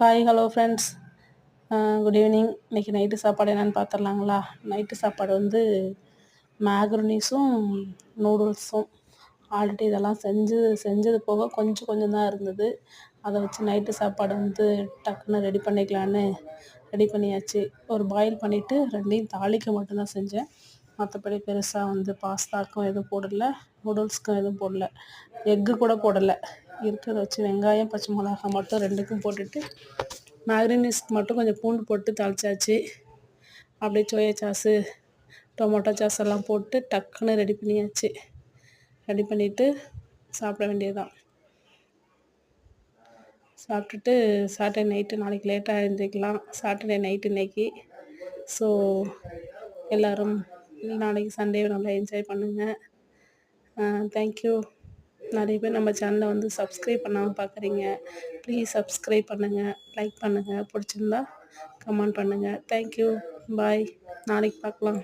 Hi hello friends. Good evening. இன்றைக்கி night சாப்பாடு என்னென்னு பார்த்துடலாங்களா? நைட்டு சாப்பாடு வந்து மேக்ரோனிஸும் நூடுல்ஸும். ஆல்ரெடி இதெல்லாம் செஞ்சது போக கொஞ்சம் கொஞ்சம் தான் இருந்தது. அதை வச்சு நைட்டு சாப்பாடு வந்து டக்குன்னு ரெடி பண்ணிக்கலான்னு ரெடி பண்ணியாச்சு. ஒரு பாயில் பண்ணிவிட்டு ரெண்டையும் தாளிக்க மட்டும்தான் செஞ்சேன். மற்றபடி பெருசாக வந்து பாஸ்தாக்கும் எதுவும் போடலை, நூடுல்ஸ்க்கும் எதுவும் போடலை, எக்கு கூட போடலை. இருக்கிறத வச்சு வெங்காயம் பச்சை மிளகாய் மட்டும் ரெண்டுக்கும் போட்டுட்டு மேக்ரோனிஸ்க்கு மட்டும் கொஞ்சம் பூண்டு போட்டு தாளிச்சாச்சு. அப்படியே சோயா சாஸு டொமேட்டோ சாஸ் எல்லாம் போட்டு டக்குன்னு ரெடி பண்ணியாச்சு. ரெடி பண்ணிவிட்டு சாப்பிட வேண்டியதுதான். சாப்பிட்டுட்டு சாட்டர்டே நைட்டு நாளைக்கு லேட்டாக எழுந்திரிக்கலாம். சாட்டர்டே நைட்டு இன்னைக்கு. ஸோ எல்லோரும் நாளைக்கு சண்டே நல்லா என்ஜாய் பண்ணுங்கள். தேங்க்யூ. நிறைய பேர் நம்ம சேனலை வந்து சப்ஸ்கிரைப் பண்ணாமல் பார்க்குறீங்க. ப்ளீஸ் சப்ஸ்கிரைப் பண்ணுங்கள், லைக் பண்ணுங்கள், பிடிச்சிருந்தா கமெண்ட் பண்ணுங்கள். தேங்க்யூ. பாய். நாளைக்கு பார்க்கலாம்.